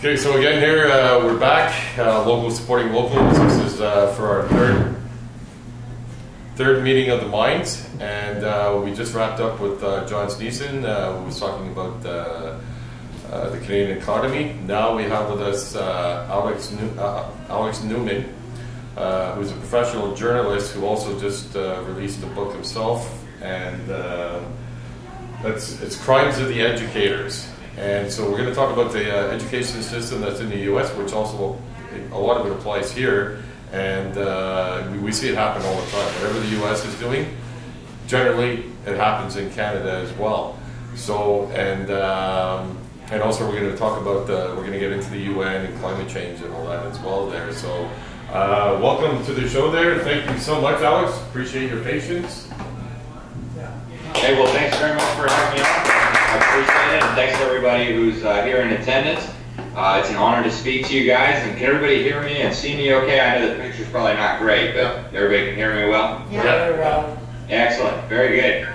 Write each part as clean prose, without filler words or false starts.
Okay, so again here, we're back, local supporting locals. This is for our third meeting of the Minds, and we just wrapped up with John Sneisen, who was talking about the Canadian economy. Now we have with us Alex Newman, who's a professional journalist who also just released a book himself, and it's Crises of the Educators. And so we're going to talk about the education system that's in the U.S., which also a lot of it applies here, and we see it happen all the time. Whatever the U.S. is doing, generally it happens in Canada as well. So and also we're going to talk about we're going to get into the UN and climate change and all that as well there. So welcome to the show there. Thank you so much, Alex. Appreciate your patience. Hey, well, thanks very much for having me on. I appreciate it, and thanks to everybody who's here in attendance. It's an honor to speak to you guys, and can everybody hear me and see me okay? I know the picture's probably not great, but everybody can hear me well? Yeah, very well. Excellent, very good.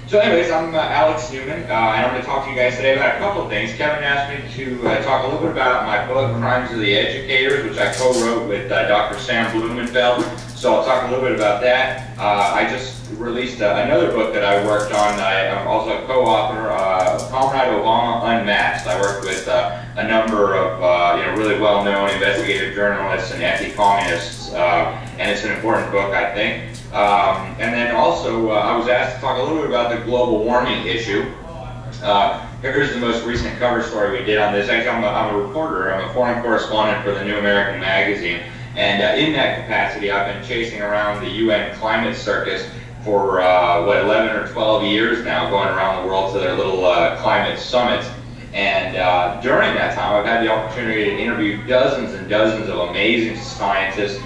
So anyways, I'm Alex Newman, and I'm going to talk to you guys today about a couple of things. Kevin asked me to talk a little bit about my book, Crises of the Educators, which I co-wrote with Dr. Sam Blumenfeld. So I'll talk a little bit about that. I just released another book that I worked on. I'm also a co-author, Comrade Obama Unmasked. I worked with a number of really well-known investigative journalists and anti-communists, and it's an important book, I think. And then also, I was asked to talk a little bit about the global warming issue. Here's the most recent cover story we did on this. Actually, I'm a reporter. I'm a foreign correspondent for the New American Magazine. And in that capacity, I've been chasing around the UN climate circus for, 11 or 12 years now, going around the world to their little climate summits. And during that time, I've had the opportunity to interview dozens and dozens of amazing scientists,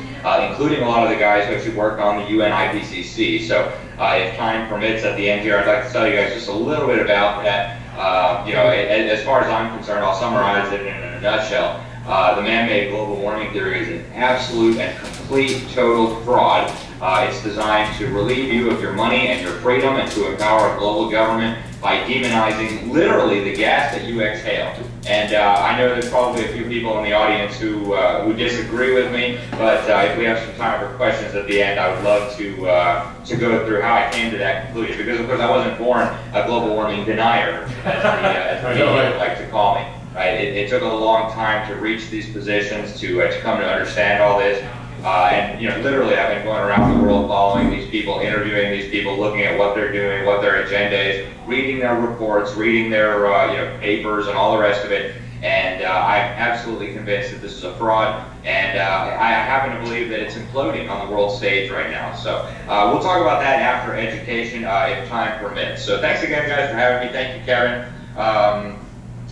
including a lot of the guys who actually work on the UN IPCC. So if time permits at the end here, I'd like to tell you guys just a little bit about that. As far as I'm concerned, I'll summarize it in a nutshell. The man-made global warming theory is an absolute and complete total fraud. It's designed to relieve you of your money and your freedom and to empower a global government by demonizing literally the gas that you exhale. And I know there's probably a few people in the audience who disagree with me, but if we have some time for questions at the end, I would love to go through how I came to that conclusion. Because of course I wasn't born a global warming denier, as the media like to call me. Right? It took a long time to reach these positions, to come to understand all this. And literally I've been going around the world following these people, interviewing these people, looking at what they're doing, what their agenda is, reading their reports, reading their papers and all the rest of it. And I'm absolutely convinced that this is a fraud, and I happen to believe that it's imploding on the world stage right now. So we'll talk about that after education if time permits. So thanks again, guys, for having me. Thank you, Kevin.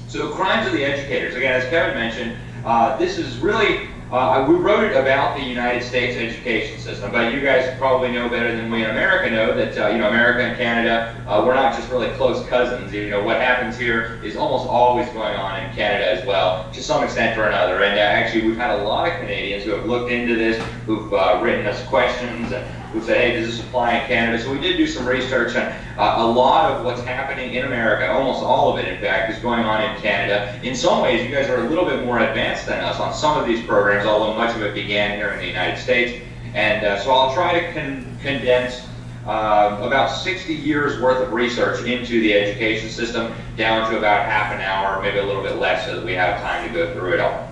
So Crises of the Educators, again, as Kevin mentioned, this is really, we wrote it about the United States education system, but you guys probably know better than we in America know that, America and Canada, we're not just really close cousins. What happens here is almost always going on in Canada as well, to some extent or another. And actually, we've had a lot of Canadians who have looked into this, who've written us questions, and who said, hey, does this apply in Canada? So we did do some research, and a lot of what's happening in America, almost all of it, in fact, is going on in Canada. In some ways, you guys are a little bit more advanced than us on some of these programs, although much of it began here in the United States. And so I'll try to condense about 60 years worth of research into the education system down to about half an hour, maybe a little bit less, so that we have time to go through it all.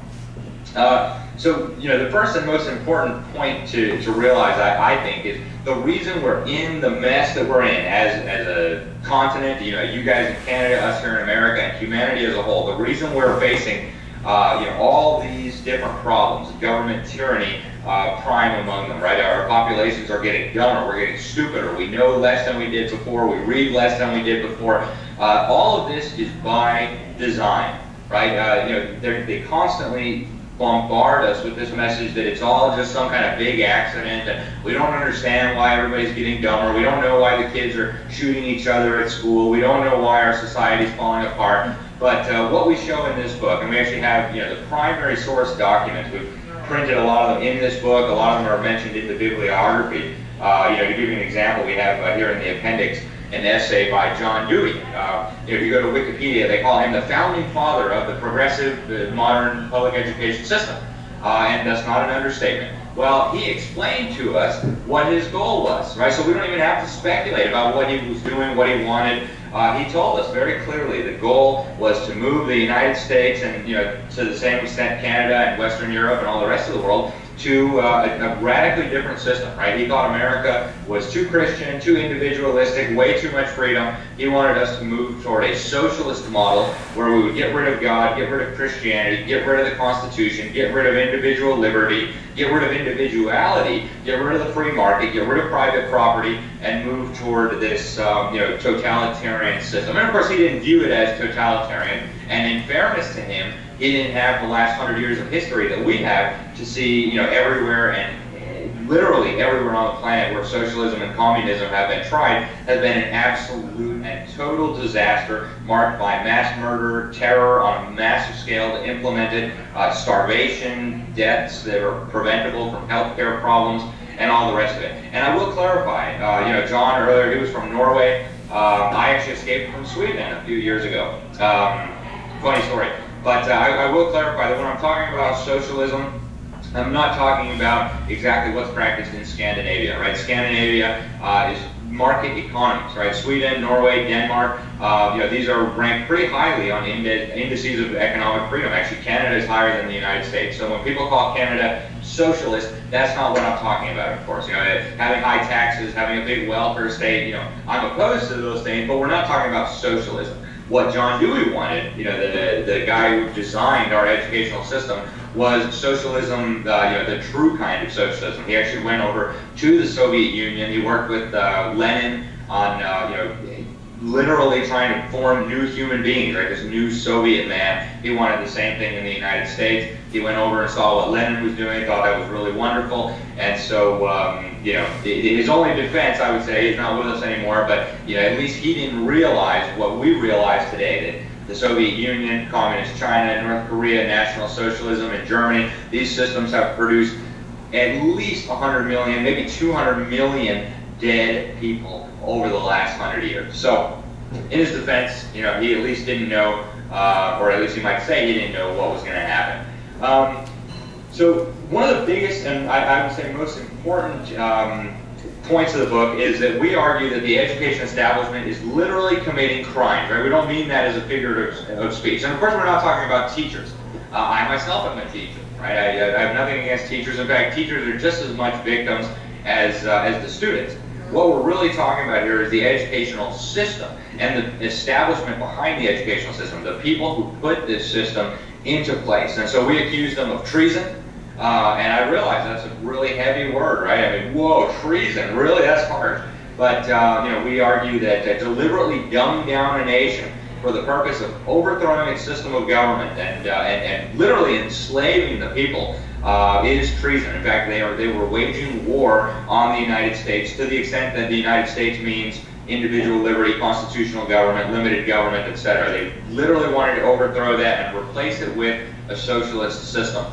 So, the first and most important point to realize, I think, is the reason we're in the mess that we're in as a continent, you guys in Canada, us here in America, and humanity as a whole, the reason we're facing all these different problems, government tyranny prime among them, right? Our populations are getting dumber, we're getting stupider, we know less than we did before, we read less than we did before. All of this is by design, right? They constantly bombard us with this message that it's all just some kind of big accident, and we don't understand why everybody's getting dumber, we don't know why the kids are shooting each other at school, we don't know why our society's falling apart. But what we show in this book, and we actually have the primary source documents, we've printed a lot of them in this book, a lot of them are mentioned in the bibliography. To give you an example, we have here in the appendix an essay by John Dewey. If you go to Wikipedia, they call him the founding father of the progressive modern public education system. And that's not an understatement. Well, he explained to us what his goal was, right? So we don't even have to speculate about what he was doing, what he wanted. He told us very clearly the goal was to move the United States and, to the same extent Canada and Western Europe and all the rest of the world to a radically different system, right? He thought America was too Christian, too individualistic, way too much freedom. He wanted us to move toward a socialist model where we would get rid of God, get rid of Christianity, get rid of the Constitution, get rid of individual liberty, get rid of individuality, get rid of the free market, get rid of private property, and move toward this, totalitarian system. And of course, he didn't view it as totalitarian. And in fairness to him, he didn't have the last 100 years of history that we have to see, everywhere and literally everywhere on the planet where socialism and communism have been tried has been an absolute and total disaster marked by mass murder, terror on a massive scale implemented, starvation, deaths that are preventable from healthcare problems, and all the rest of it. And I will clarify, John earlier, he was from Norway. I actually escaped from Sweden a few years ago. Funny story. But I will clarify that when I'm talking about socialism, I'm not talking about exactly what's practiced in Scandinavia, right? Scandinavia is market economies, right? Sweden, Norway, Denmark, these are ranked pretty highly on indices of economic freedom. Actually, Canada is higher than the United States. So when people call Canada socialist, that's not what I'm talking about, of course. Having high taxes, having a big welfare state, I'm opposed to those things, but we're not talking about socialism. What John Dewey wanted, the guy who designed our educational system, was socialism, the true kind of socialism. He actually went over to the Soviet Union. He worked with Lenin on, literally trying to form new human beings, right? This new Soviet man. He wanted the same thing in the United States. He went over and saw what Lenin was doing, thought that was really wonderful, and so, his only defense, I would say, he's not with us anymore, but, at least he didn't realize what we realize today, that the Soviet Union, Communist China, North Korea, National Socialism in Germany, these systems have produced at least 100 million, maybe 200 million dead people over the last 100 years. So, in his defense, he at least didn't know, or at least he might say he didn't know what was going to happen. So one of the biggest, and I would say most important points of the book is that we argue that the education establishment is literally committing crimes, right? We don't mean that as a figure of speech. And of course, we're not talking about teachers. I myself am a teacher, right? I have nothing against teachers. In fact, teachers are just as much victims as the students. What we're really talking about here is the educational system and the establishment behind the educational system, the people who put this system into place. And so we accuse them of treason, and I realize that's a really heavy word, right? I mean, whoa, treason, really? That's harsh. But, we argue that deliberately dumbing down a nation for the purpose of overthrowing its system of government and literally enslaving the people is treason. In fact, they were waging war on the United States to the extent that the United States means individual liberty, constitutional government, limited government, etc. They literally wanted to overthrow that and replace it with a socialist system.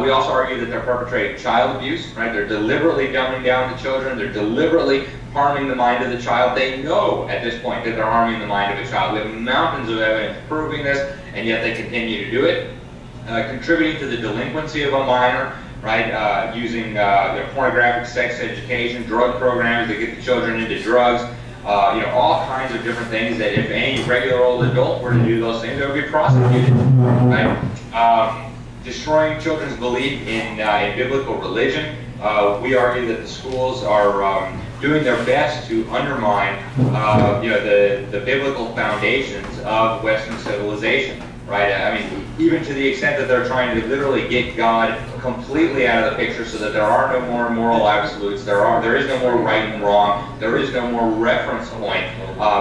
We also argue that they're perpetrating child abuse, right? They're deliberately dumbing down the children. They're deliberately harming the mind of the child. They know at this point that they're harming the mind of a child. We have mountains of evidence proving this, and yet they continue to do it. Contributing to the delinquency of a minor, right? Using pornographic sex education, drug programs that get the children into drugs. All kinds of different things that if any regular old adult were to do those things, they would be prosecuted, right? Destroying children's belief in biblical religion. We argue that the schools are doing their best to undermine, the biblical foundations of Western civilization, right? I mean, even to the extent that they're trying to literally get God completely out of the picture so that there are no more moral absolutes, there is no more right and wrong, there is no more reference point,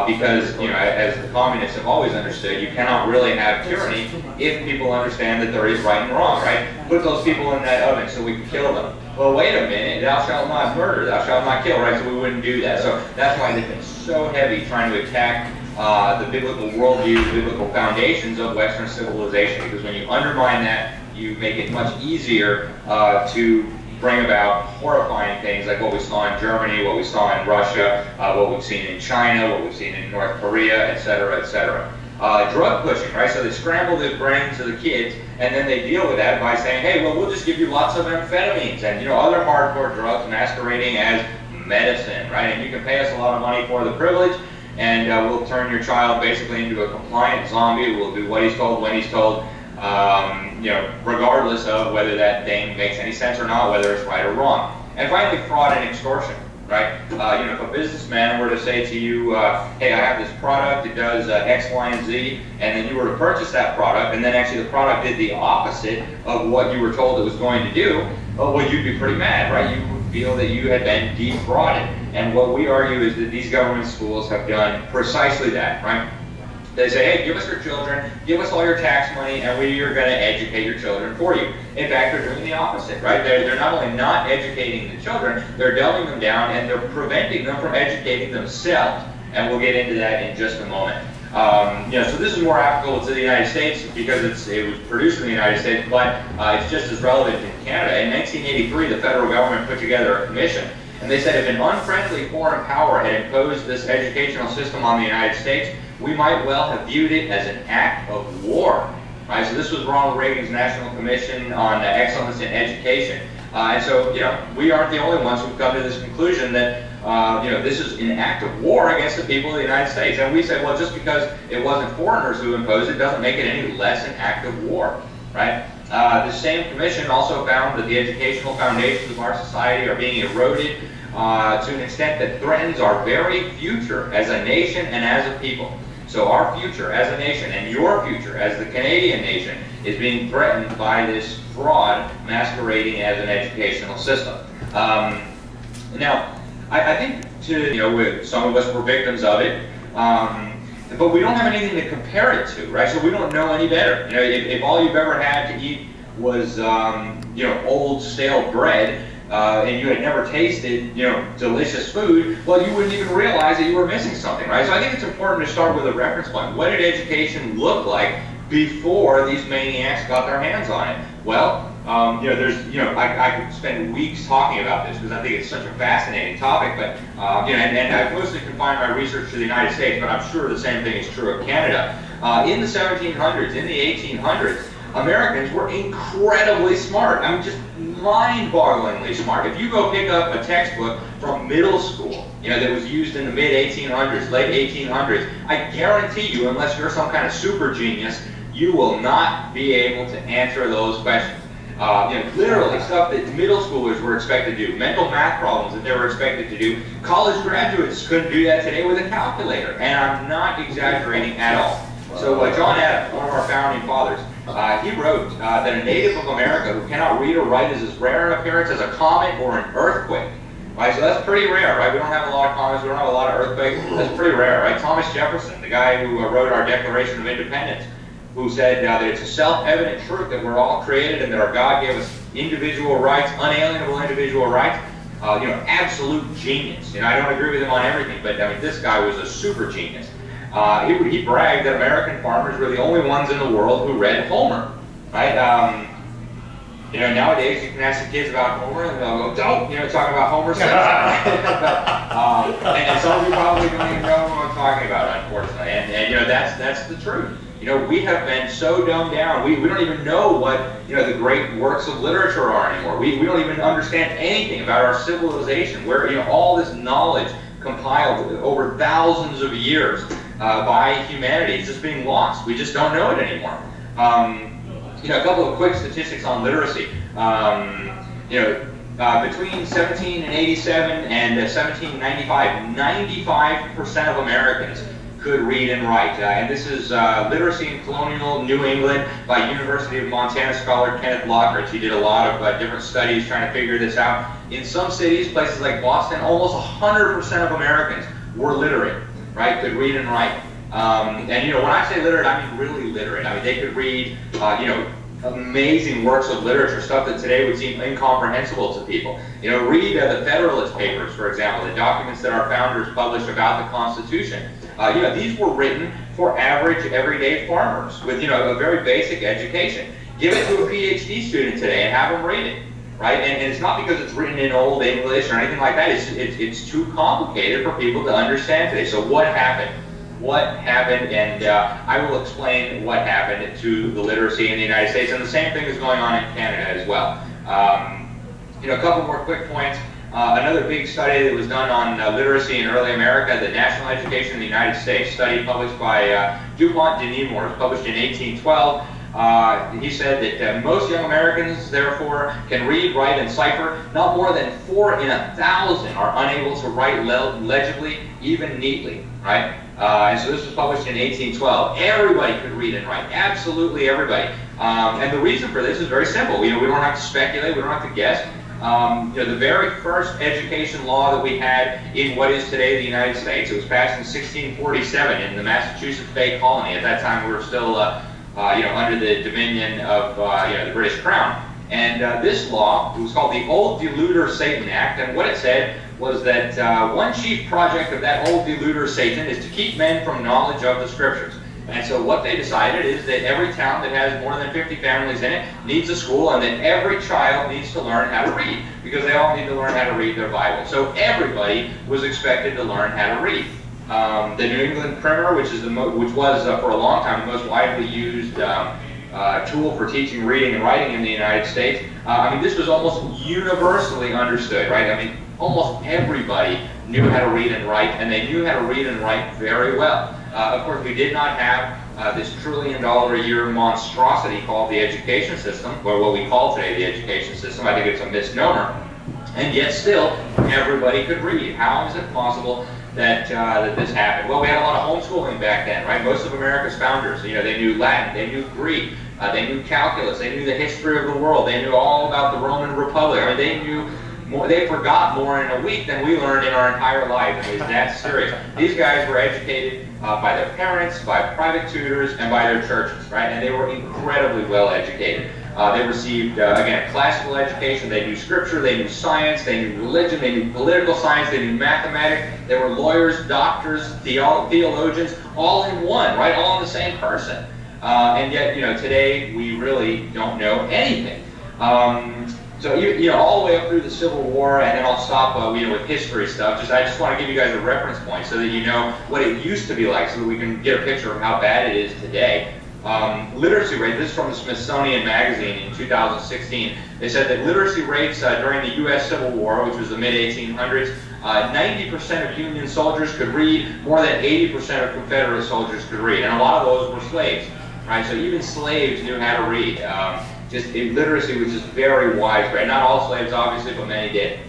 because, as the communists have always understood, you cannot really have tyranny if people understand that there is right and wrong, right? Put those people in that oven so we can kill them. Well, wait a minute, thou shalt not murder, thou shalt not kill, right? So we wouldn't do that. So that's why they've been so heavy trying to attack the biblical worldview, the biblical foundations of Western civilization, because when you undermine that, you make it much easier to bring about horrifying things like what we saw in Germany, what we saw in Russia, what we've seen in China, what we've seen in North Korea, et cetera, et cetera. Drug pushing, right? So they scramble the brains of the kids, and then they deal with that by saying, hey, well, we'll just give you lots of amphetamines and, other hardcore drugs masquerading as medicine, right? And you can pay us a lot of money for the privilege, and we'll turn your child basically into a compliant zombie. We'll do what he's told when he's told, regardless of whether that thing makes any sense or not, whether it's right or wrong. And finally, fraud and extortion. Right? If a businessman were to say to you, hey, I have this product, it does X, Y, and Z, and then you were to purchase that product, and then actually the product did the opposite of what you were told it was going to do, well, you'd be pretty mad, right? You would feel that you had been defrauded. And what we argue is that these government schools have done precisely that, right? They say, hey, give us your children, give us all your tax money, and we are going to educate your children for you. In fact, they're doing the opposite, right? They're not only not educating the children, they're dumbing them down, and they're preventing them from educating themselves. And we'll get into that in just a moment. So this is more applicable to the United States because it was produced in the United States, but it's just as relevant in Canada. In 1983, the federal government put together a commission, and they said if an unfriendly foreign power had imposed this educational system on the United States, we might well have viewed it as an act of war. Right? So this was Ronald Reagan's National Commission on Excellence in Education. And so, we aren't the only ones who've come to this conclusion that, this is an act of war against the people of the United States. And we say, well, just because it wasn't foreigners who imposed it doesn't make it any less an act of war, right? The same commission also found that the educational foundations of our society are being eroded to an extent that threatens our very future as a nation and as a people. So our future as a nation and your future as the Canadian nation is being threatened by this fraud masquerading as an educational system. Now, I think some of us were victims of it, but we don't have anything to compare it to, right? So we don't know any better. If all you've ever had to eat was, old stale bread, and you had never tasted, delicious food, well, you wouldn't even realize that you were missing something, right? So I think it's important to start with a reference point. What did education look like before these maniacs got their hands on it? Well, I could spend weeks talking about this because I think it's such a fascinating topic, but, and I've mostly confined my research to the United States, but I'm sure the same thing is true of Canada. In the 1700s, in the 1800s, Americans were incredibly smart. I mean, just mind-bogglingly smart. If you go pick up a textbook from middle school, that was used in the mid-1800s, late 1800s, I guarantee you, unless you're some kind of super genius, you will not be able to answer those questions. Literally stuff that middle schoolers were expected to do, mental math problems that they were expected to do. College graduates couldn't do that today with a calculator, and I'm not exaggerating at all. So John Adams, one of our founding fathers, he wrote that a native of America who cannot read or write is as rare an appearance as a comet or an earthquake. Right, so that's pretty rare, right? We don't have a lot of comets, we don't have a lot of earthquakes. That's pretty rare, right? Thomas Jefferson, the guy who wrote our Declaration of Independence, who said that it's a self-evident truth that we're all created and that our God gave us individual rights, unalienable individual rights. Absolute genius. I don't agree with him on everything, but this guy was a super genius. He bragged that American farmers were the only ones in the world who read Homer, right? Nowadays you can ask the kids about Homer and they'll go, don't, talking about Homer Simpson. and some of you probably don't even know what I'm talking about, unfortunately. And that's the truth. We have been so dumbed down. We don't even know what, the great works of literature are anymore. We don't even understand anything about our civilization, where, all this knowledge compiled over thousands of years by humanity is just being lost. We just don't know it anymore. A couple of quick statistics on literacy. Between 1787 and 1795, 95% of Americans could read and write. And this is Literacy in Colonial New England by University of Montana scholar Kenneth Lockridge. He did a lot of different studies trying to figure this out. In some cities, places like Boston, almost 100% of Americans were literate, right? Could read and write. And when I say literate, I mean really literate. I mean, they could read, amazing works of literature, stuff that today would seem incomprehensible to people. Read the Federalist Papers, for example, the documents that our founders published about the Constitution. These were written for average, everyday farmers with, a very basic education. Give it to a PhD student today and have them read it. right? And it's not because it's written in Old English or anything like that. It's too complicated for people to understand today. So what happened? What happened? And I will explain what happened to the literacy in the United States. And the same thing is going on in Canada as well. You know, a couple more quick points. Another big study that was done on literacy in early America, the National Education in the United States, study published by DuPont de Nemours, published in 1812. He said that most young Americans, therefore, can read, write, and cipher. Not more than 4 in 1,000 are unable to write legibly, even neatly, right? And so this was published in 1812. Everybody could read and write, absolutely everybody. And the reason for this is very simple. You know, we don't have to speculate, we don't have to guess. You know, the very first education law that we had in what is today the United States, it was passed in 1647 in the Massachusetts Bay Colony. At that time, we were still, you know, under the dominion of you know, the British Crown. And this law, it was called the Old Deluder Satan Act, and what it said was that one chief project of that old deluder Satan is to keep men from knowledge of the Scriptures. And so what they decided is that every town that has more than 50 families in it needs a school, and that every child needs to learn how to read, because they all need to learn how to read their Bible. So everybody was expected to learn how to read. The New England Primer, which was for a long time the most widely used tool for teaching reading and writing in the United States. I mean, this was almost universally understood, right? I mean, almost everybody knew how to read and write, and they knew how to read and write very well. Of course, we did not have this $1 trillion a year monstrosity called the education system, or what we call today the education system. I think it's a misnomer. And yet still, everybody could read. How is it possible that this happened? Well, we had a lot of homeschooling back then, right? Most of America's founders, you know, they knew Latin, they knew Greek, they knew calculus, they knew the history of the world, they knew all about the Roman Republic. I mean, they knew more, they forgot more in a week than we learned in our entire life. It was that serious. These guys were educated by their parents, by private tutors, and by their churches, right? And they were incredibly well educated. They received, again, classical education. They knew scripture, they knew science, they knew religion, they knew political science, they knew mathematics. They were lawyers, doctors, theologians, all in one, right? All in the same person. And yet, you know, today we really don't know anything. So, you know, all the way up through the Civil War, and then I'll stop, you know, with history stuff. I just want to give you guys a reference point so that you know what it used to be like, so that we can get a picture of how bad it is today. Literacy rate, this is from the Smithsonian Magazine in 2016. They said that literacy rates during the U.S. Civil War, which was the mid-1800s, 90% of Union soldiers could read, more than 80% of Confederate soldiers could read, and a lot of those were slaves, right? So even slaves knew how to read. Just literacy was just very widespread. Not all slaves, obviously, but many did.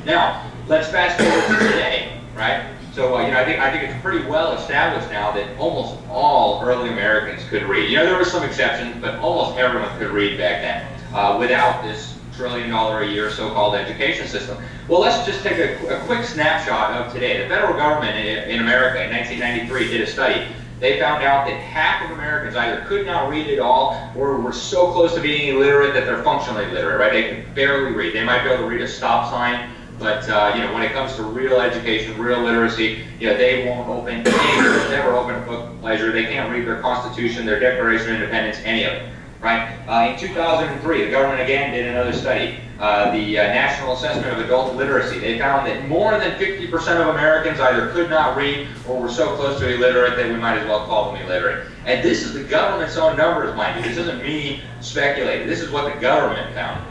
Now, let's fast forward to today, right? So, you know, I think it's pretty well established now that almost all early Americans could read. You know, there were some exceptions, but almost everyone could read back then without this $1 trillion a year so-called education system. Well, let's just take a quick snapshot of today. The federal government in America in 1993 did a study. They found out that half of Americans either could not read at all or were so close to being illiterate that they're functionally literate, right? They can barely read. They might be able to read a stop sign, but you know, when it comes to real education, real literacy, you know, they won't open any, they'll never open a book of pleasure. They can't read their Constitution, their Declaration of Independence, any of it, right? In 2003, the government again did another study, the National Assessment of Adult Literacy. They found that more than 50% of Americans either could not read or were so close to illiterate that we might as well call them illiterate. And this is the government's own numbers, mind you. This isn't me speculating. This is what the government found.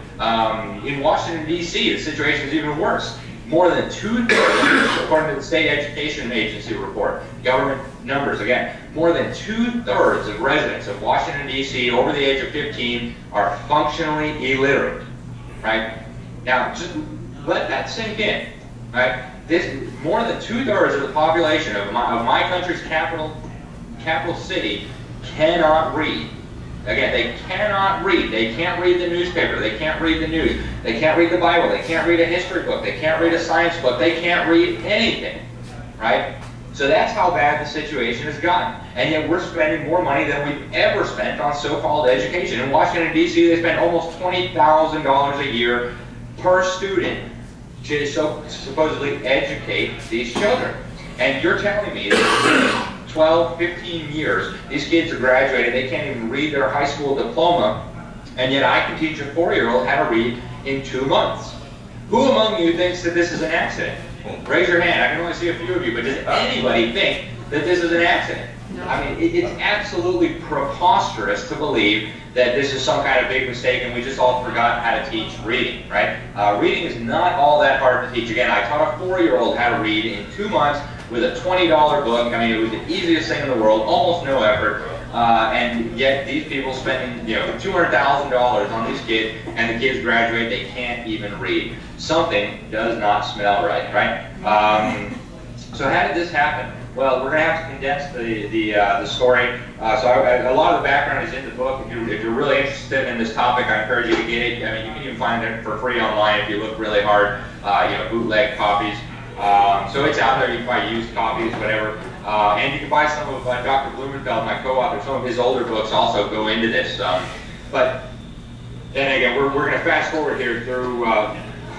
In Washington, D.C., the situation is even worse. More than 2/3, according to the State Education Agency report, government numbers again, more than 2/3 of residents of Washington, D.C. over the age of 15 are functionally illiterate, right? Now, just let that sink in, right? More than 2/3 of the population of my country's capital city cannot read. Again, they cannot read. They can't read the newspaper. They can't read the news. They can't read the Bible. They can't read a history book. They can't read a science book. They can't read anything, right? So that's how bad the situation has gotten. And yet we're spending more money than we've ever spent on so-called education. In Washington, D.C., they spend almost $20,000 a year per student to supposedly educate these children. And you're telling me that 12, 15 years, these kids are graduating, they can't even read their high school diploma, and yet I can teach a 4-year-old how to read in 2 months. Who among you thinks that this is an accident? Raise your hand. I can only see a few of you, but does anybody think that this is an accident? No. I mean, it's absolutely preposterous to believe that this is some kind of big mistake and we just all forgot how to teach reading, right? Reading is not all that hard to teach. Again, I taught a 4-year-old how to read in 2 months with a $20 book. I mean, it was the easiest thing in the world, almost no effort. And yet these people spending, you know, $200,000 on these kids, and the kids graduate, they can't even read. Something does not smell right? So how did this happen? Well, we're going to have to condense the story. A lot of the background is in the book. If you're really interested in this topic, I encourage you to get it. I mean, you can even find it for free online if you look really hard. You know, bootleg copies. So it's out there. You can buy used copies, whatever. And you can buy some of Dr. Blumenfeld, my co-author. Some of his older books also go into this. But then again, we're going to fast forward here through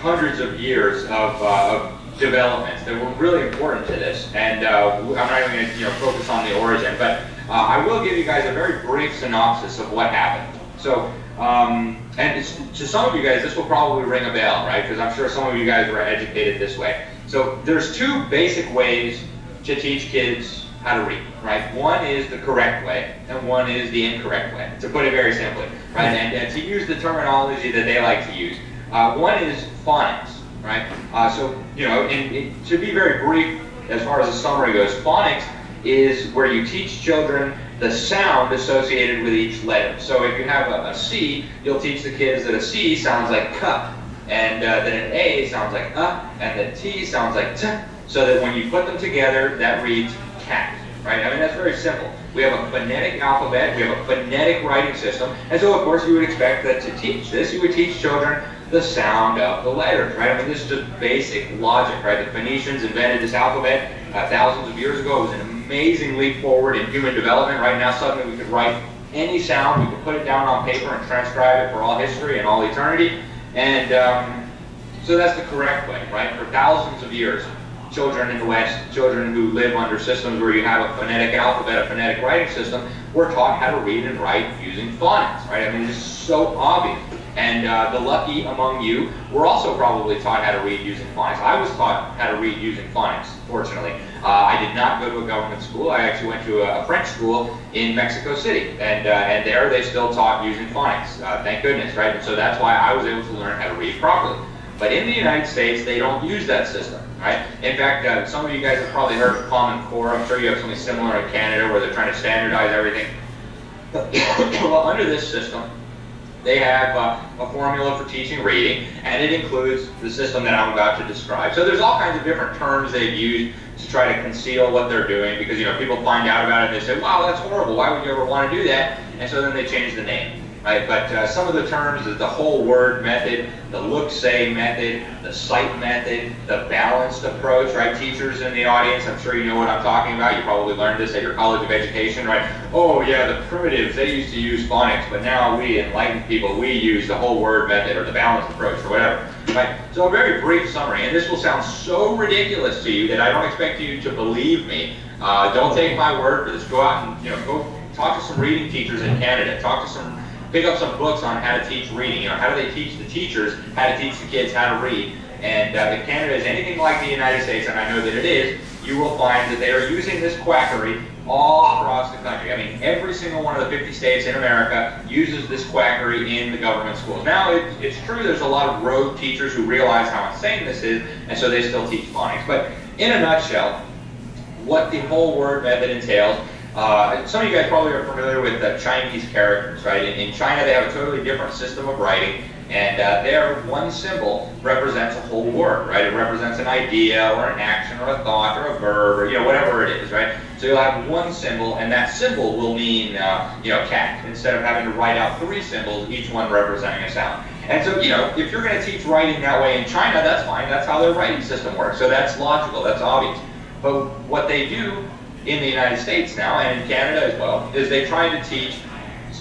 hundreds of years of developments that were really important to this. And I'm not even going to focus on the origin, but I will give you guys a very brief synopsis of what happened. So, and to some of you guys, this will probably ring a bell, right? Because I'm sure some of you guys were educated this way. So there's 2 basic ways to teach kids how to read, right? One is the correct way, and one is the incorrect way, to put it very simply, right? And to use the terminology that they like to use. One is phonics, right? So, to be very brief, as far as the summary goes, phonics is where you teach children the sound associated with each letter. So if you have a C, you'll teach the kids that a C sounds like K, and that an A sounds like and that T sounds like T, so that when you put them together, that reads cat, right? I mean, that's very simple. We have a phonetic alphabet, we have a phonetic writing system, and so of course you would expect that to teach this, you would teach children the sound of the letters, right? I mean, this is just basic logic, right? The Phoenicians invented this alphabet thousands of years ago. It was an amazing leap forward in human development. Right now, suddenly we could write any sound, we could put it down on paper and transcribe it for all history and all eternity. And so that's the correct way, right? For thousands of years, children in the West, children who live under systems where you have a phonetic alphabet, a phonetic writing system, were taught how to read and write using phonics, right? I mean, it's so obvious. And the lucky among you were also probably taught how to read using phonics. I was taught how to read using phonics, fortunately. I did not go to a government school. I actually went to a French school in Mexico City. And there they still taught using phonics, thank goodness, right? And so that's why I was able to learn how to read properly. But in the United States, they don't use that system, right? In fact, some of you guys have probably heard of Common Core. I'm sure you have something similar in Canada where they're trying to standardize everything. Well, under this system, they have a formula for teaching reading, and it includes the system that I'm about to describe. So there's all kinds of different terms they've used to try to conceal what they're doing, because people find out about it and they say, wow, that's horrible, why would you ever want to do that? And so then they change the name. Right? But some of the terms is the whole word method, the look-say method, the sight method, the balanced approach, right? Teachers in the audience, I'm sure you know what I'm talking about. You probably learned this at your College of Education, right? Oh yeah, the primitives, they used to use phonics, but now we enlightened people, we use the whole word method or the balanced approach or whatever, right? So a very brief summary, and this will sound so ridiculous to you that I don't expect you to believe me. Don't take my word for this. Go out and go talk to some reading teachers in Canada. Pick up some books on how to teach reading. How do they teach the teachers how to teach the kids how to read? And if Canada is anything like the United States, and I know that it is, you will find that they are using this quackery all across the country. I mean, every single one of the 50 states in America uses this quackery in the government schools. Now, it's true there's a lot of rogue teachers who realize how insane this is, and so they still teach phonics. But in a nutshell, what the whole word method entails, some of you guys probably are familiar with the Chinese characters, right? In China, they have a totally different system of writing, and there, one symbol represents a whole word, right? It represents an idea, or an action, or a thought, or a verb, or whatever it is, right? So you'll have one symbol, and that symbol will mean, cat, instead of having to write out 3 symbols, each one representing a sound. And so, if you're going to teach writing that way in China, that's fine. That's how their writing system works. So that's logical. That's obvious. But what they do in the United States now, and in Canada as well, is they try to teach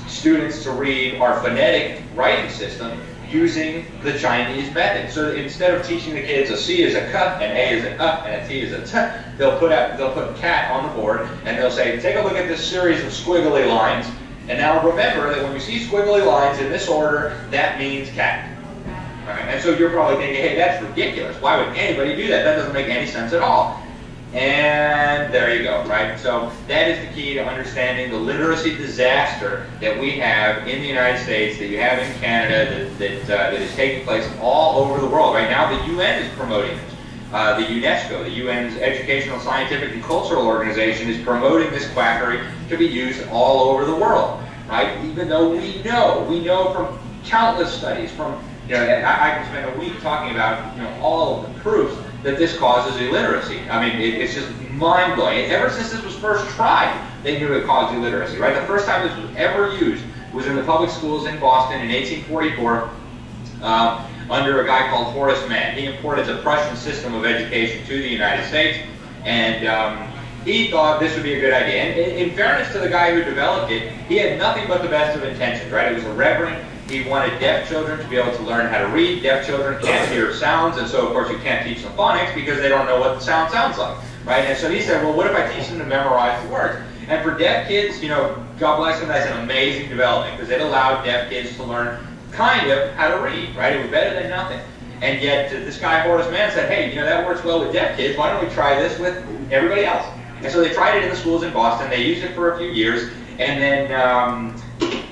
students to read our phonetic writing system using the Chinese method. So instead of teaching the kids a C is a K, an A is an and a T is a T, they'll put cat on the board, and they'll say, take a look at this series of squiggly lines, and now remember that when you see squiggly lines in this order, that means cat. Right? And so you're probably thinking, hey, that's ridiculous. Why would anybody do that? That doesn't make any sense at all. And there you go, right? So that is the key to understanding the literacy disaster that we have in the United States, that you have in Canada, that is taking place all over the world. Right now, the UN is promoting this. The UNESCO, the UN's Educational, Scientific, and Cultural Organization, is promoting this quackery to be used all over the world, right? Even though we know from countless studies, from, you know, I can spend a week talking about, you know, all of the proofs that this causes illiteracy. I mean, it's just mind-blowing. Ever since this was first tried, they knew it caused illiteracy, right? The first time this was ever used was in the public schools in Boston in 1844 under a guy called Horace Mann. He imported the Prussian system of education to the United States, and he thought this would be a good idea. And in fairness to the guy who developed it, he had nothing but the best of intentions, right? It was a reverend. He wanted deaf children to be able to learn how to read. Deaf children can't hear sounds, and so of course you can't teach them phonics because they don't know what the sound sounds like, right? And so he said, well, what if I teach them to memorize the words? And for deaf kids, you know, God bless them, that's an amazing development, because it allowed deaf kids to learn kind of how to read, right? It was better than nothing. And yet this guy Horace Mann said, hey, you know, that works well with deaf kids. Why don't we try this with everybody else? And so they tried it in the schools in Boston. They used it for a few years, and then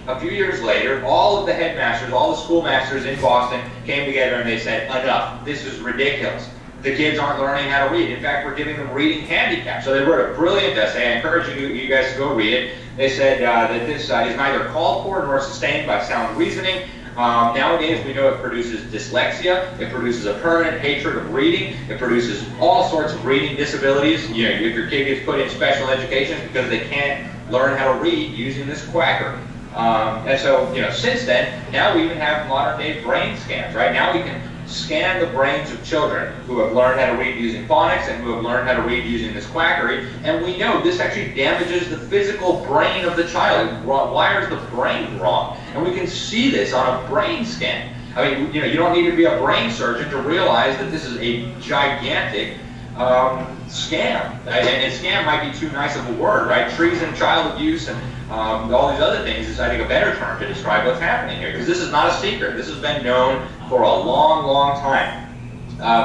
a few years later, all of the headmasters, all the schoolmasters in Boston came together and they said, enough, this is ridiculous. The kids aren't learning how to read. In fact, we're giving them reading handicaps. So they wrote a brilliant essay. I encourage you guys to go read it. They said that this is neither called for nor sustained by sound reasoning. Nowadays, we know it produces dyslexia. It produces a permanent hatred of reading. It produces all sorts of reading disabilities. You know, if your kid gets put in special education because they can't learn how to read using this quackery. And so, you know, since then, now we even have modern-day brain scans, right? Now we can scan the brains of children who have learned how to read using phonics and who have learned how to read using this quackery, and we know this actually damages the physical brain of the child. It wires the brain wrong, and we can see this on a brain scan. I mean, you know, you don't need to be a brain surgeon to realize that this is a gigantic scam. And scam might be too nice of a word, right? Treason, child abuse, and all these other things is, I think, a better term to describe what's happening here, because this is not a secret. This has been known for a long, long time.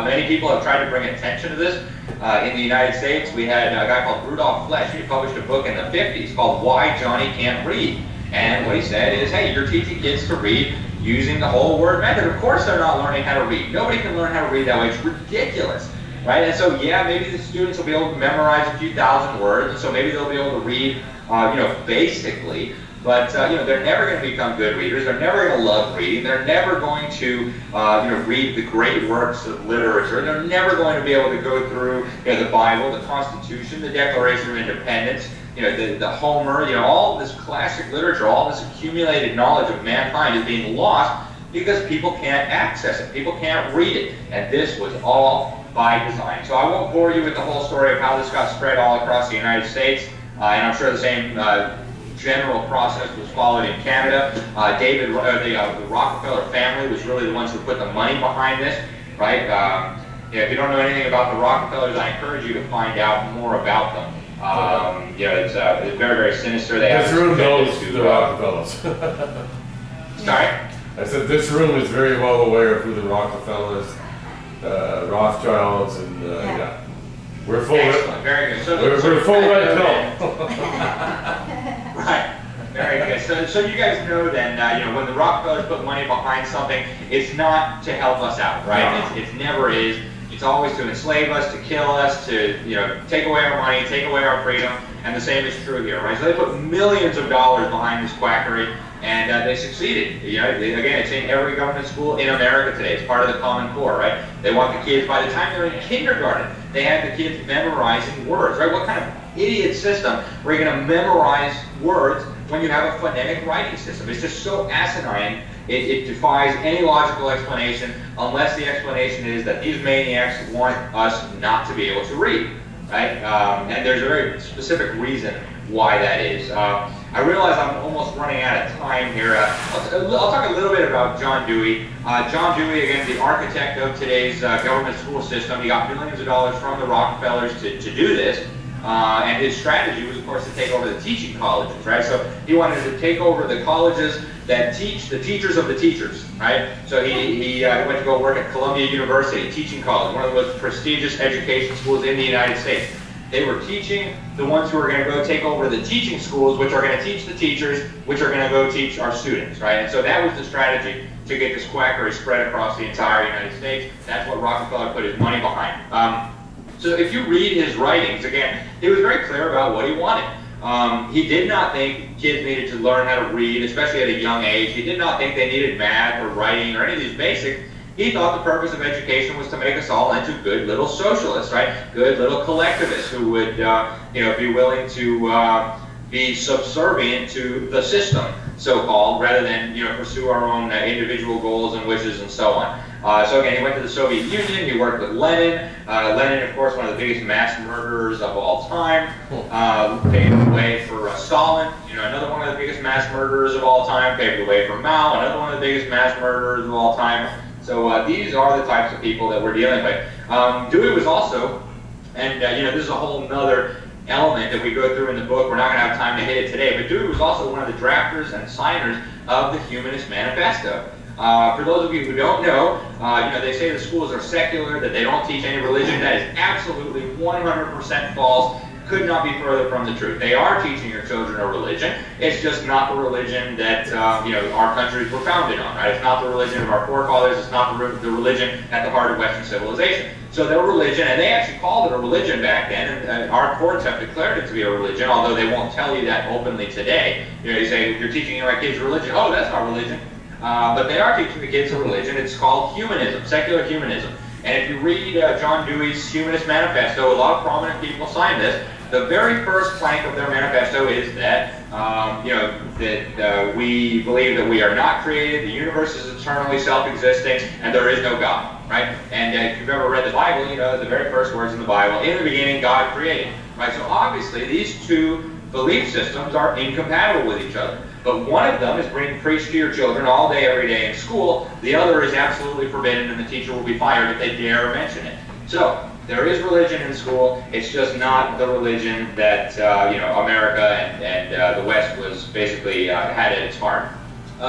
Many people have tried to bring attention to this. In the United States, we had a guy called Rudolph Flesch. He published a book in the 50s called Why Johnny Can't Read. And what he said is, hey, you're teaching kids to read using the whole word method. Of course they're not learning how to read. Nobody can learn how to read that way. It's ridiculous. Right? And so, yeah, maybe the students will be able to memorize a few thousand words, and so maybe they'll be able to read, you know, basically, but, you know, they're never going to become good readers. They're never going to love reading. They're never going to, you know, read the great works of literature. They're never going to be able to go through, you know, the Bible, the Constitution, the Declaration of Independence, you know, the Homer, you know, all this classic literature, all this accumulated knowledge of mankind is being lost because people can't access it. People can't read it. And this was all by design. So I won't bore you with the whole story of how this got spread all across the United States, and I'm sure the same general process was followed in Canada. The Rockefeller family was really the ones who put the money behind this, right? You know, if you don't know anything about the Rockefellers, I encourage you to find out more about them. You know, it's very, very sinister. They this room knows the Rockefellers. Sorry? I said this room is very well aware of who the Rockefellers, Rothschilds, and yeah, we're full. Excellent, very good. So we're full red pill. Right, very good. So you guys know then, you know, when the Rockefellers put money behind something, it's not to help us out, right? No. It never is. It's always to enslave us, to kill us, to, you know, take away our money, take away our freedom, and the same is true here, right? So they put millions of dollars behind this quackery, and they succeeded. You know, again, it's in every government school in America today. It's part of the Common Core, right? They want the kids, by the time they're in kindergarten, they have the kids memorizing words, right? What kind of idiot system where you're going to memorize words when you have a phonetic writing system? It's just so asinine. It defies any logical explanation, unless the explanation is that these maniacs want us not to be able to read, right? And there's a very specific reason why that is. I realize I'm almost running out of time here. I'll talk a little bit about John Dewey. John Dewey, again, the architect of today's government school system. He got millions of dollars from the Rockefellers to do this. And his strategy was, of course, to take over the teaching colleges, right? So he wanted to take over the colleges that teach the teachers of the teachers, right? So he went to go work at Columbia University, teaching college, one of the most prestigious education schools in the United States. They were teaching the ones who are going to go take over the teaching schools, which are going to teach the teachers, which are going to go teach our students, right? And so that was the strategy to get this quackery spread across the entire United States. That's what Rockefeller put his money behind. So if you read his writings, again, he was very clear about what he wanted. He did not think kids needed to learn how to read, especially at a young age. He did not think they needed math or writing or any of these basics. He thought the purpose of education was to make us all into good little socialists, right? Good little collectivists who would, be willing to be subservient to the system, so-called, rather than, pursue our own individual goals and wishes and so on. So again, he went to the Soviet Union. He worked with Lenin. Lenin, of course, one of the biggest mass murderers of all time. Paved the way for Stalin, another one of the biggest mass murderers of all time. Paved the way for Mao, another one of the biggest mass murderers of all time. So these are the types of people that we're dealing with. Dewey was also, and this is a whole nother element that we go through in the book. We're not going to have time to hit it today, but Dewey was also one of the drafters and signers of the Humanist Manifesto. For those of you who don't know, they say the schools are secular, that they don't teach any religion. That is absolutely 100% false. Could not be further from the truth. They are teaching your children a religion. It's just not the religion that our countries were founded on. Right? It's not the religion of our forefathers. It's not the religion at the heart of Western civilization. So their religion, and they actually called it a religion back then, and our courts have declared it to be a religion, although they won't tell you that openly today. You say, you're teaching my kids religion. Oh, that's not religion. But they are teaching the kids a religion. It's called humanism, secular humanism. And if you read John Dewey's Humanist Manifesto, a lot of prominent people signed this. The very first plank of their manifesto is that, we believe that we are not created, the universe is eternally self-existing, and there is no God, right? And if you've ever read the Bible, the very first words in the Bible, in the beginning, God created, right? So obviously, these two belief systems are incompatible with each other. But one of them is preach to your children all day, every day in school. The other is absolutely forbidden, and the teacher will be fired if they dare mention it. So there is religion in school. It's just not the religion that America and the West was basically had at its heart.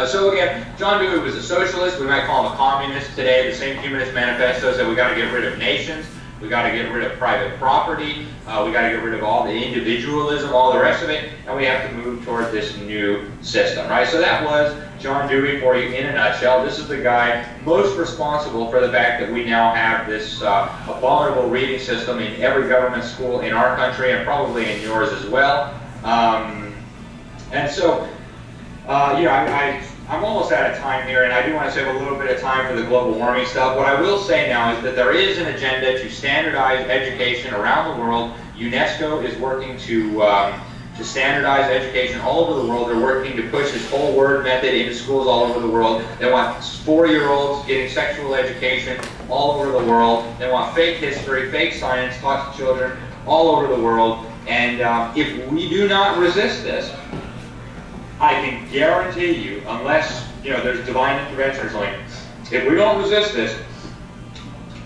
So again, John Dewey was a socialist. We might call him a communist today. The same Humanist Manifesto said we got to get rid of nations. We got to get rid of private property. We got to get rid of all the individualism, all the rest of it, and we have to move toward this new system, right? So that was John Dewey for you in a nutshell. This is the guy most responsible for the fact that we now have this abominable reading system in every government school in our country and probably in yours as well. And so, I'm almost out of time here, and I do want to save a little bit of time for the global warming stuff. What I will say now is that there is an agenda to standardize education around the world. UNESCO is working to standardize education all over the world. They're working to push this whole word method into schools all over the world. They want 4-year-olds getting sexual education all over the world. They want fake history, fake science taught to children all over the world. And if we do not resist this, I can guarantee you, unless there's divine intervention or something, if we don't resist this,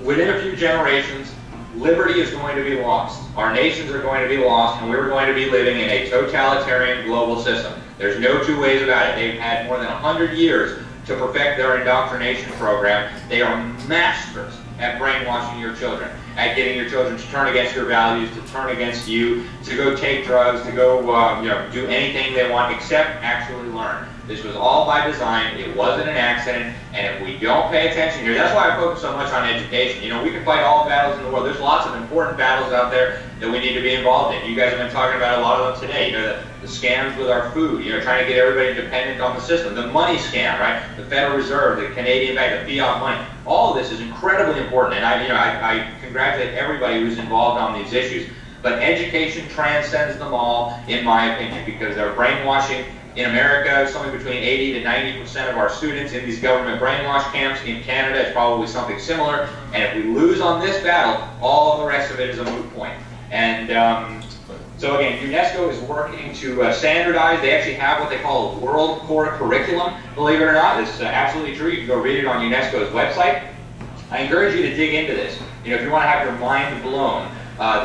within a few generations, liberty is going to be lost. Our nations are going to be lost, and we're going to be living in a totalitarian global system. There's no two ways about it. They've had more than 100 years to perfect their indoctrination program. They are masters at brainwashing your children, at getting your children to turn against your values, to turn against you, to go take drugs, to go do anything they want except actually learn. This was all by design. It wasn't an accident. And if we don't pay attention here, that's why I focus so much on education. We can fight all the battles in the world. There's lots of important battles out there that we need to be involved in. You guys have been talking about a lot of them today. The scams with our food, trying to get everybody dependent on the system. The money scam, right? The Federal Reserve, the Canadian Bank, the fiat money. All of this is incredibly important. And I congratulate everybody who's involved on these issues. But education transcends them all, in my opinion, because they're brainwashing. In America, something between 80 to 90% of our students in these government brainwash camps. In Canada, it's probably something similar. And if we lose on this battle, all the rest of it is a moot point. And so again, UNESCO is working to standardize. They actually have what they call a world core curriculum. Believe it or not, this is absolutely true. You can go read it on UNESCO's website. I encourage you to dig into this. If you want to have your mind blown.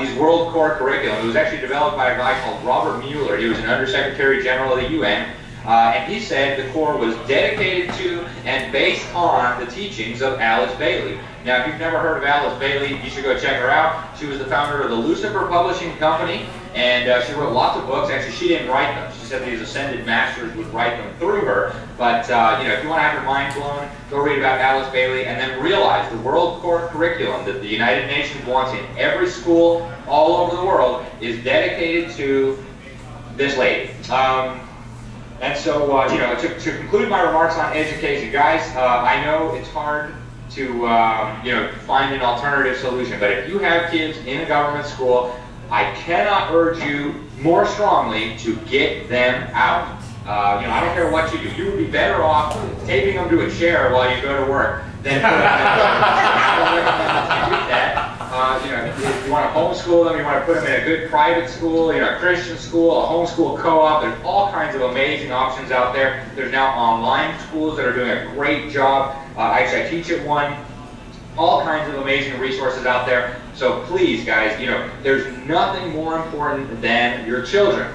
These World Core curriculum, it was actually developed by a guy called Robert Mueller. He was an Undersecretary General of the UN. And he said the Corps was dedicated to and based on the teachings of Alice Bailey. Now, if you've never heard of Alice Bailey, you should go check her out. She was the founder of the Lucifer Publishing Company, and she wrote lots of books. Actually, she didn't write them. She said these ascended masters would write them through her. But you know, if you want to have your mind blown, go read about Alice Bailey, and then realize the World Core curriculum that the United Nations wants in every school all over the world is dedicated to this lady. And so, you know, to conclude my remarks on education, guys, I know it's hard to, you know, find an alternative solution, but if you have kids in a government school, I cannot urge you more strongly to get them out. You know, I don't care what you do. You would be better off taping them to a chair while you go to work than putting them you know, if you want to homeschool them, you want to put them in a good private school, you know, a Christian school, a homeschool co-op. There's all kinds of amazing options out there. There's now online schools that are doing a great job. Actually, I teach at one. All kinds of amazing resources out there. So please, guys, you know, there's nothing more important than your children.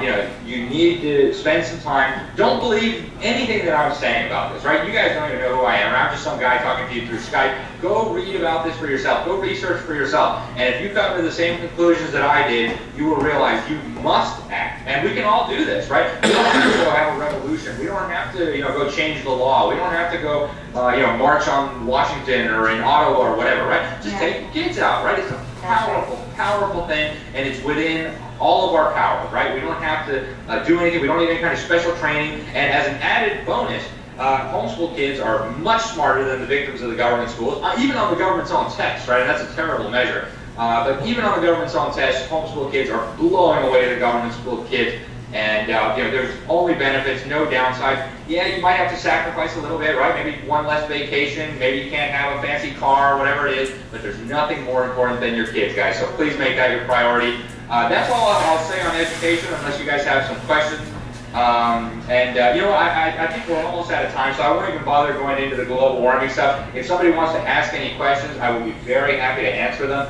You know, you need to spend some time. Don't believe anything that I'm saying about this, right? You guys don't even know who I am. I'm just some guy talking to you through Skype. Go read about this for yourself. Go research for yourself. And if you come to the same conclusions that I did, you will realize you must act. And we can all do this, right? We don't have to go have a revolution. We don't have to, you know, go change the law. We don't have to go, you know, march on Washington or in Ottawa or whatever, right? Just take the kids out, right? It's a powerful, powerful thing, and it's within all of our power, right? We don't have to do anything. We don't need any kind of special training. And as an added bonus, homeschool kids are much smarter than the victims of the government schools, even on the government's own tests, right? And that's a terrible measure. But even on the government's own tests, homeschool kids are blowing away the government school kids. And you know, there's only benefits, no downsides. Yeah, you might have to sacrifice a little bit, right? Maybe one less vacation, maybe you can't have a fancy car, whatever it is, but there's nothing more important than your kids, guys. So please make that your priority. That's all I'll say on education, unless you guys have some questions. You know, I think we're almost out of time, so I won't even bother going into the global warming stuff. If somebody wants to ask any questions, I will be very happy to answer them.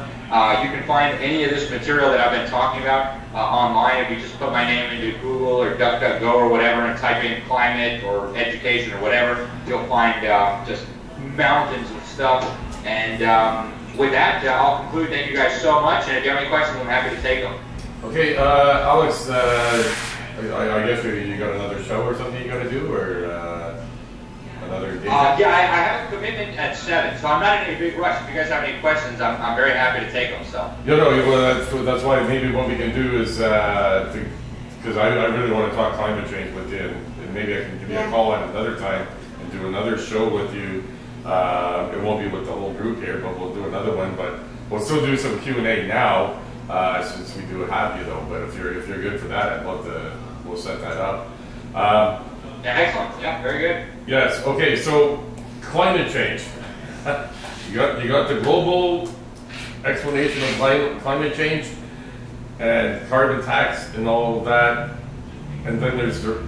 You can find any of this material that I've been talking about online. If you just put my name into Google or DuckDuckGo or whatever and type in climate or education or whatever, you'll find just mountains of stuff. And with that, I'll conclude. Thank you guys so much. And if you have any questions, I'm happy to take them. Okay, Alex, I guess you got another show or something you got to do, or another day? Yeah, I have a commitment at 7, so I'm not in any big rush. If you guys have any questions, I'm very happy to take them. So. No, well, that's why maybe what we can do is, because I really want to talk climate change with you, and maybe I can give you a call at another time and do another show with you. It won't be with the whole group here, but we'll do another one. But we'll still do some Q&A now, since we do have you though. But if you're good for that, I'd love to. We'll set that up. Yeah, excellent. Yeah, very good. Yes. Okay. So climate change. you got the global explanation of climate change and carbon tax and all of that, and then there's the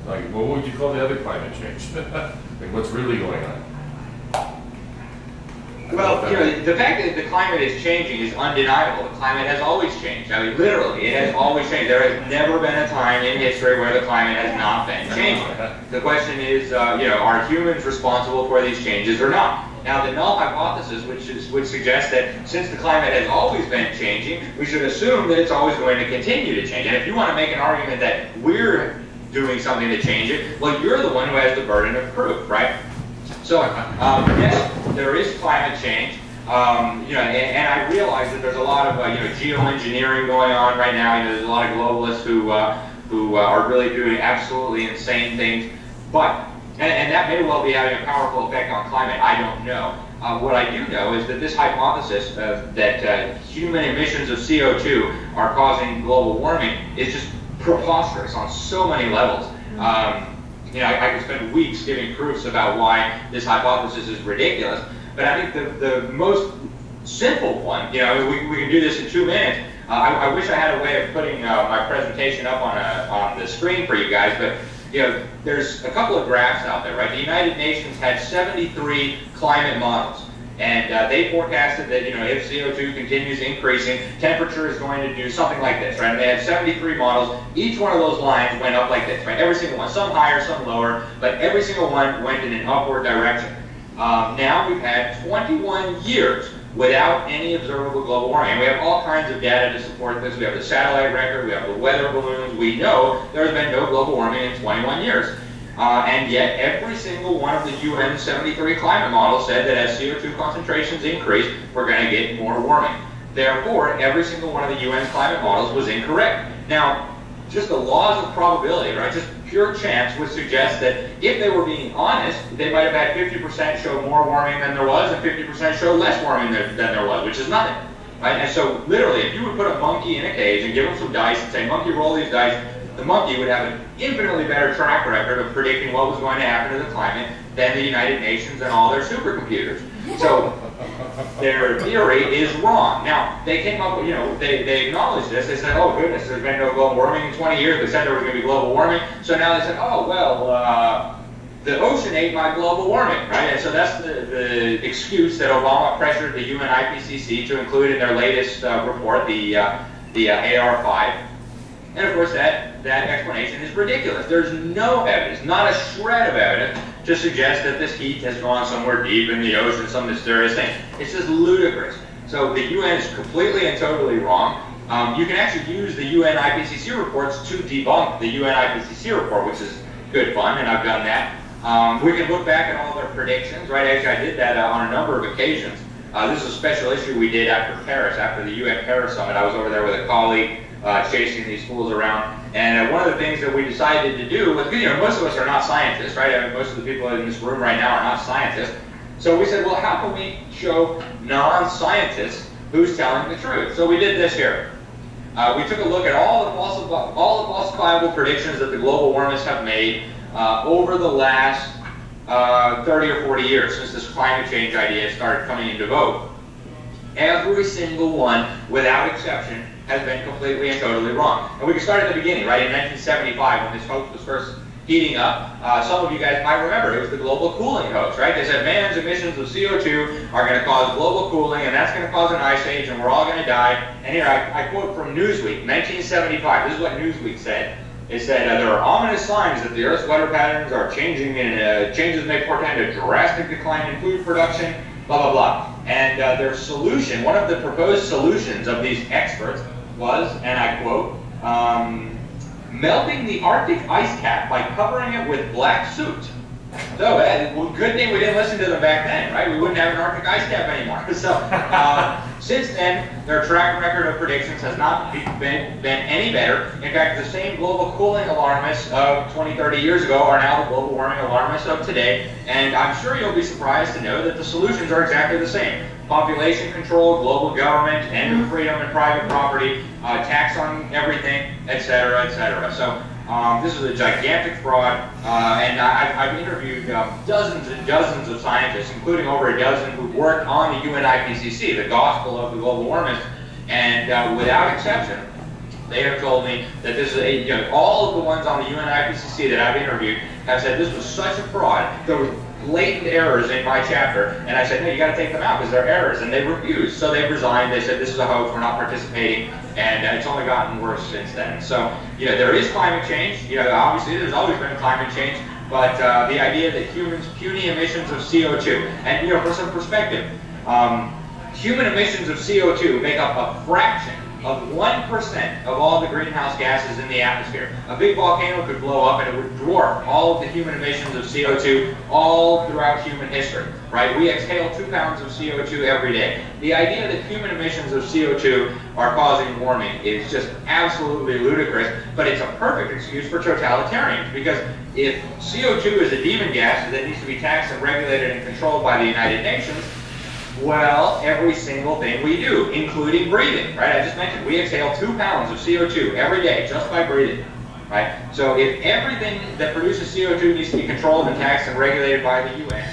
like, what would you call the other climate change? Like, what's really going on? Well, you know, the fact that the climate is changing is undeniable. The climate has always changed. I mean, literally, it has always changed. There has never been a time in history where the climate has not been changing. The question is, you know, are humans responsible for these changes or not? Now, the null hypothesis, which suggests that since the climate has always been changing, we should assume that it's always going to continue to change. And if you want to make an argument that we're doing something to change it, well, you're the one who has the burden of proof, right? So, yes, there is climate change, you know, and I realize that there's a lot of, you know, geoengineering going on right now. You know, there's a lot of globalists who are really doing absolutely insane things, but, and that may well be having a powerful effect on climate. I don't know. What I do know is that this hypothesis that human emissions of CO2 are causing global warming is just preposterous on so many levels. You know, I could spend weeks giving proofs about why this hypothesis is ridiculous, but I think the most simple one, you know, we can do this in 2 minutes. I wish I had a way of putting my presentation up on the screen for you guys, but you know, there's a couple of graphs out there, right? The United Nations had 73 climate models, And they forecasted that, if CO2 continues increasing, temperature is going to do something like this, right? And they had 73 models. Each one of those lines went up like this, right? Every single one, some higher, some lower, but every single one went in an upward direction. Now we've had 21 years without any observable global warming. And we have all kinds of data to support this. We have the satellite record, we have the weather balloons. We know there has been no global warming in 21 years. And yet every single one of the UN 73 climate models said that as CO2 concentrations increase, we're going to get more warming. Therefore, every single one of the UN's climate models was incorrect. Now, just the laws of probability, right, just pure chance would suggest that if they were being honest, they might have had 50% show more warming than there was and 50% show less warming than there was, which is nothing. Right? And so literally, if you would put a monkey in a cage and give him some dice and say, monkey, roll these dice, the monkey would have an infinitely better track record of predicting what was going to happen to the climate than the United Nations and all their supercomputers. So their theory is wrong. Now, they came up with, they acknowledged this. They said, oh goodness, there's been no global warming in 20 years. They said there was going to be global warming. So now they said, oh, well, the ocean ate my global warming, right? And so that's the excuse that Obama pressured the UN IPCC to include in their latest report, the AR5. And of course, that explanation is ridiculous. There's no evidence, not a shred of evidence, to suggest that this heat has gone somewhere deep in the ocean, some mysterious thing. It's just ludicrous. So the UN is completely and totally wrong. You can actually use the UN IPCC reports to debunk the UN IPCC report, which is good fun, and I've done that. We can look back at all their predictions, right? Actually, I did that on a number of occasions. This is a special issue we did after Paris, after the UN Paris Summit. I was over there with a colleague chasing these fools around. And one of the things that we decided to do was, most of us are not scientists, right? I mean, most of the people in this room right now are not scientists. So we said, well, how can we show non-scientists who's telling the truth? So we did this here. We took a look at all the falsifiable predictions that the global warmers have made over the last 30 or 40 years, since this climate change idea started coming into vogue. Every single one, without exception, has been completely and totally wrong. And we can start at the beginning, right? In 1975, when this hoax was first heating up, some of you guys might remember it was the global cooling hoax, right? They said man's emissions of CO2 are going to cause global cooling, and that's going to cause an ice age, and we're all going to die. And here, I quote from Newsweek, 1975. This is what Newsweek said. It said, there are ominous signs that the Earth's weather patterns are changing, and changes may portend a drastic decline in food production, blah, blah, blah. And their solution, one of the proposed solutions of these experts was, and I quote, melting the Arctic ice cap by covering it with black soot. So, good thing we didn't listen to them back then, right? We wouldn't have an Arctic ice cap anymore. So, since then, their track record of predictions has not been any better. In fact, the same global cooling alarmists of 20, 30 years ago are now the global warming alarmists of today. And I'm sure you'll be surprised to know that the solutions are exactly the same. Population control, global government, end of freedom and private property, tax on everything, etc., etc. So this is a gigantic fraud, and I've interviewed dozens and dozens of scientists, including over a dozen who worked on the UN IPCC, the gospel of the global warmists, and without exception, they have told me that this is all of the ones on the UN IPCC that I've interviewed have said this was such a fraud. There was blatant errors in my chapter, and I said, no, you got to take them out because they're errors, and they refused. So they resigned. They said, this is a hoax, we're not participating, and it's only gotten worse since then. So, there is climate change. Obviously, there's always been climate change, but the idea that humans' puny emissions of CO2, and, for some perspective, human emissions of CO2 make up a fraction of 1% of all the greenhouse gases in the atmosphere. A big volcano could blow up and it would dwarf all of the human emissions of CO2 all throughout human history, right? We exhale 2 pounds of CO2 every day. The idea that human emissions of CO2 are causing warming is just absolutely ludicrous, but it's a perfect excuse for totalitarians, because if CO2 is a demon gas that needs to be taxed and regulated and controlled by the United Nations, well, every single thing we do, including breathing, right? I just mentioned we exhale 2 pounds of CO2 every day just by breathing, right? So if everything that produces CO2 needs to be controlled and taxed and regulated by the UN,